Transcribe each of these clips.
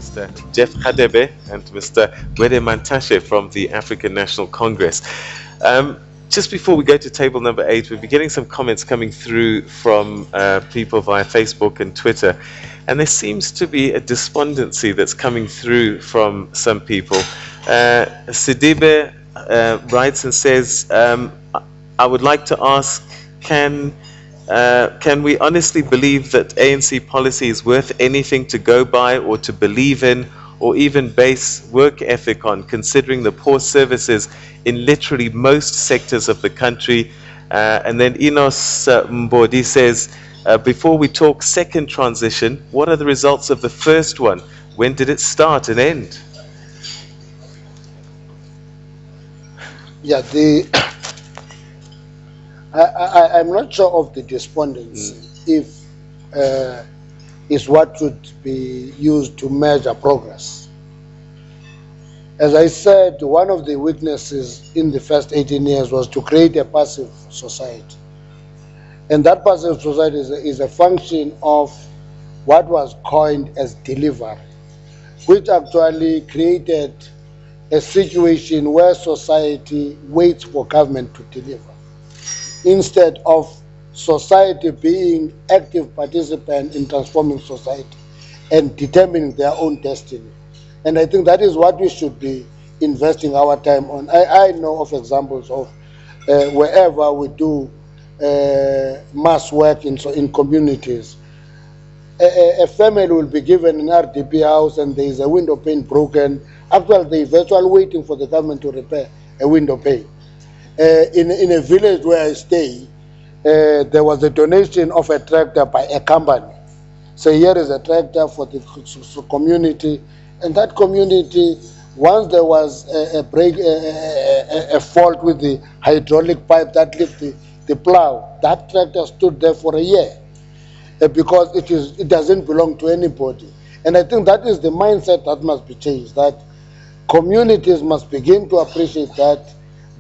Mr. Jeff Gwede and Mr. Gwede Mantashe from the African National Congress. Just before we go to table number 8, we'll be getting some comments coming through from people via Facebook and Twitter. And there seems to be a despondency that's coming through from some people. Sidibe writes and says, I would like to ask, can we honestly believe that ANC policy is worth anything to go by or to believe in, or even base work ethic on, considering the poor services in literally most sectors of the country? And then Enos Mbodi says, before we talk second transition, what are the results of the first one? When did it start and end? Yeah, I'm not sure of the despondency, if is what should be used to measure progress. As I said, one of the weaknesses in the first 18 years was to create a passive society. And that passive society is a function of what was coined as delivery, which actually created a situation where society waits for government to deliver, instead of society being active participant in transforming society and determining their own destiny. And I think that is what we should be investing our time on. I know of examples of wherever we do mass work in communities, a family will be given an RDP house and there is a window pane broken. Actually, they are virtually waiting for the government to repair a window pane. In a village where I stay, there was a donation of a tractor by a company. So here is a tractor for the community, and that community, once there was a fault with the hydraulic pipe that lifted the plow, that tractor stood there for a year because it doesn't belong to anybody. And I think that is the mindset that must be changed, that communities must begin to appreciate that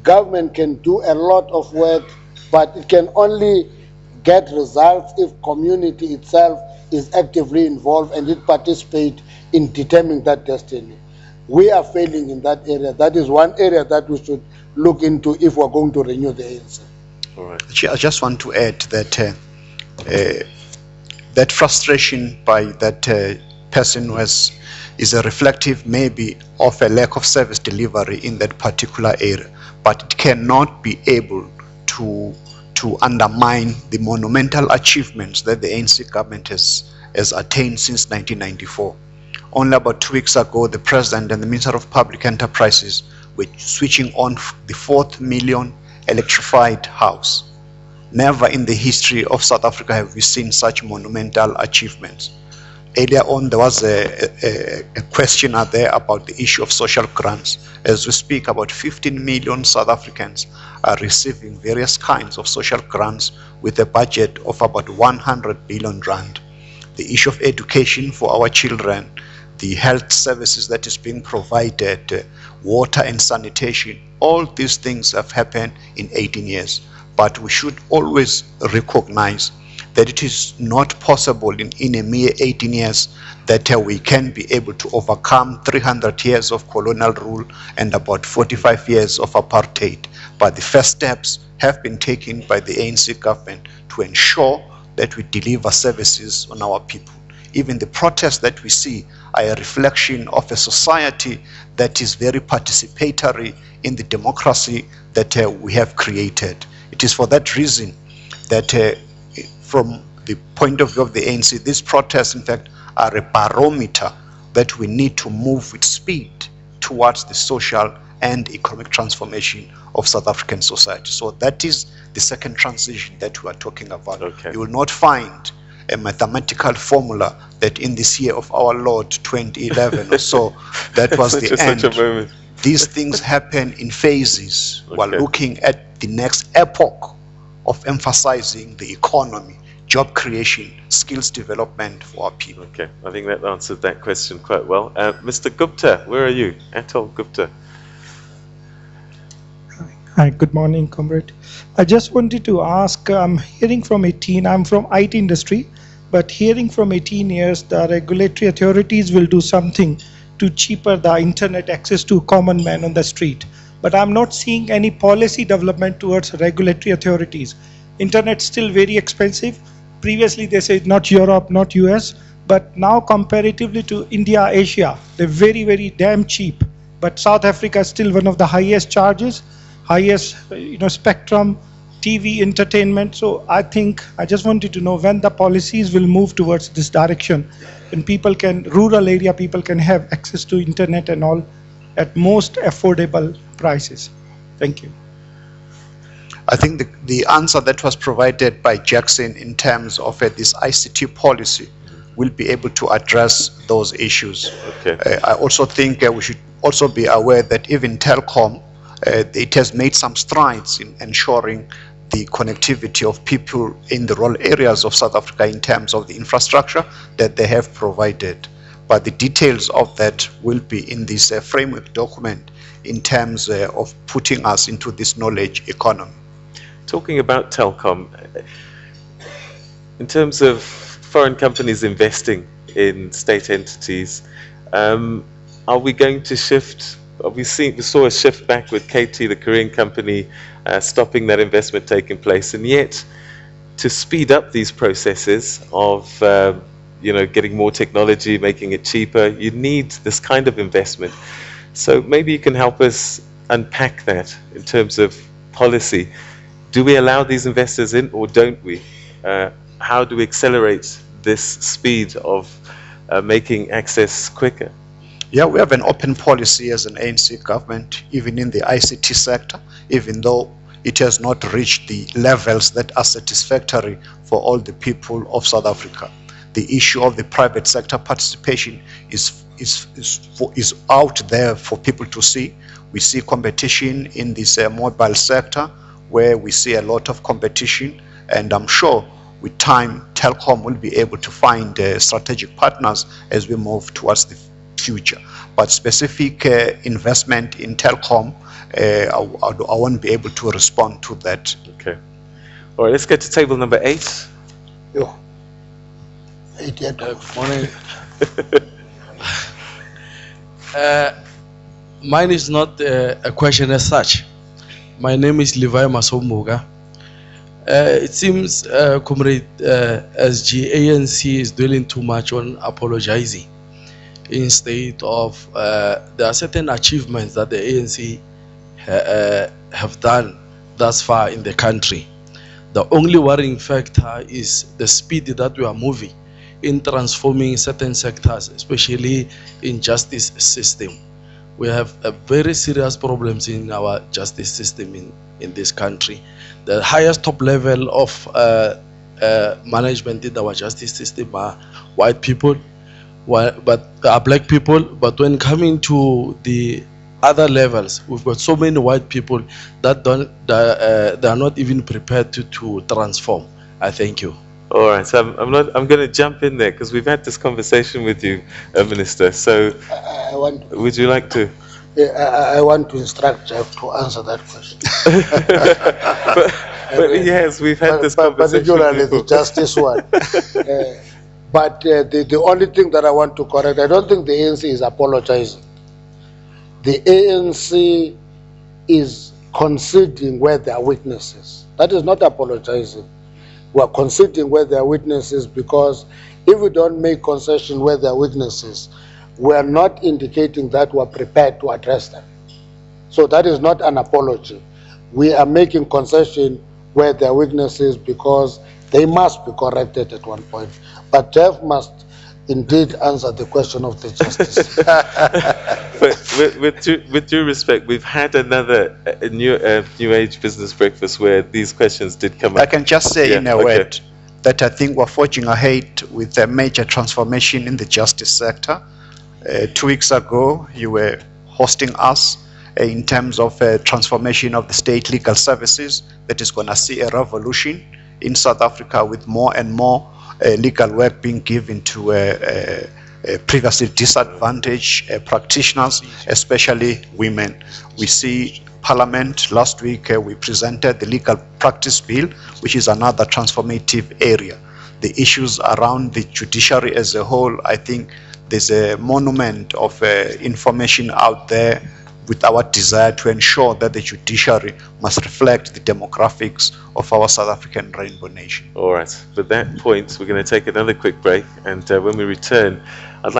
government can do a lot of work, but it can only get results if community itself is actively involved and it participates in determining that destiny. We are failing in that area. That is one area that we should look into if we're going to renew the ANC. All right. I just want to add that that frustration by that person who is a reflective maybe of a lack of service delivery in that particular area, but it cannot be able to undermine the monumental achievements that the ANC government has attained since 1994. Only about 2 weeks ago, the President and the Minister of Public Enterprises were switching on the 4th million electrified house. Never in the history of South Africa have we seen such monumental achievements. Earlier on, there was a questioner there about the issue of social grants. As we speak, about 15 million South Africans are receiving various kinds of social grants with a budget of about 100 billion rand. The issue of education for our children, the health services that is being provided, water and sanitation, all these things have happened in 18 years. But we should always recognize that it is not possible in a mere 18 years that we can be able to overcome 300 years of colonial rule and about 45 years of apartheid. But the first steps have been taken by the ANC government to ensure that we deliver services on our people. Even the protests that we see are a reflection of a society that is very participatory in the democracy that we have created. It is for that reason that from the point of view of the ANC, these protests, in fact, are a barometer that we need to move with speed towards the social and economic transformation of South African society. So that is the second transition that we are talking about. Okay. You will not find a mathematical formula that in this year of our Lord 2011 or so, that was the end. Such a moment. These things happen in phases. Okay. While looking at the next epoch of emphasizing the economy, job creation, skills development for our people. Okay, I think that answered that question quite well. Mr. Gupta, where are you? Atul Gupta. Hi, good morning, comrade. I just wanted to ask, I'm hearing from 18, I'm from IT industry. but hearing from 18 years, the regulatory authorities will do something to cheaper the internet access to common man on the street. But I'm not seeing any policy development towards regulatory authorities. Internet's still very expensive. Previously they said not Europe, not US, but now comparatively to India, Asia, they're very, very damn cheap. But South Africa is still one of the highest charges, highest spectrum, TV, entertainment. So I just wanted to know when the policies will move towards this direction, and rural area people can have access to internet and all at most affordable prices. Thank you. I think the answer that was provided by Jackson in terms of this ICT policy will be able to address those issues. Okay. I also think we should also be aware that even Telkom, it has made some strides in ensuring the connectivity of people in the rural areas of South Africa in terms of the infrastructure that they have provided. But the details of that will be in this framework document in terms of putting us into this knowledge economy. Talking about Telkom, in terms of foreign companies investing in state entities, are we going to shift? We saw a shift back with KT, the Korean company, stopping that investment taking place, and yet to speed up these processes of getting more technology, making it cheaper, you need this kind of investment. So maybe you can help us unpack that in terms of policy. Do we allow these investors in, or don't we? How do we accelerate this speed of making access quicker? Yeah, we have an open policy as an ANC government, even in the ICT sector, even though it has not reached the levels that are satisfactory for all the people of South Africa. The issue of the private sector participation is out there for people to see. We see competition in this mobile sector, where we see a lot of competition, and I'm sure with time Telkom will be able to find strategic partners as we move towards the future. But specific investment in Telkom, I won't be able to respond to that. Okay. All right, let's get to table number 8. Yeah. Morning. Mine is not a question as such. My name is Levi Masomuga. It seems, Comrade SG, ANC is dwelling too much on apologizing instead of there are certain achievements that the ANC have done thus far in the country. The only worrying factor is the speed that we are moving in transforming certain sectors, especially in justice system. We have a very serious problems in our justice system in this country. The highest top level of management in our justice system are white people, but are black people. But when coming to the other levels, we've got so many white people that they are not even prepared to transform. I thank you. All right, so I'm going to jump in there because we've had this conversation with you, Minister. So, would you like to? I want to instruct Jeff to answer that question. but yes, we've had this conversation. Particularly the justice one. But the only thing that I want to correct, I don't think the ANC is apologizing. The ANC is conceding where there are weaknesses. That is not apologizing. We are conceding where there are weaknesses, because if we don't make concession where there are weaknesses, we are not indicating that we are prepared to address them. So that is not an apology. We are making concession where there are weaknesses because they must be corrected at one point. But Jeff must indeed answer the question of the justice. But with due respect, we've had another new age business breakfast where these questions did come up. I can just say in a word that I think we're forging ahead with a major transformation in the justice sector. 2 weeks ago, you were hosting us in terms of transformation of the state legal services that is going to see a revolution in South Africa, with more and more legal work being given to previously disadvantaged practitioners, especially women. We see Parliament last week, we presented the legal practice bill, which is another transformative area. the issues around the judiciary as a whole, I think there's a monument of information out there with our desire to ensure that the judiciary must reflect the demographics of our South African rainbow nation. All right. With that point, we're going to take another quick break, and when we return, I'd like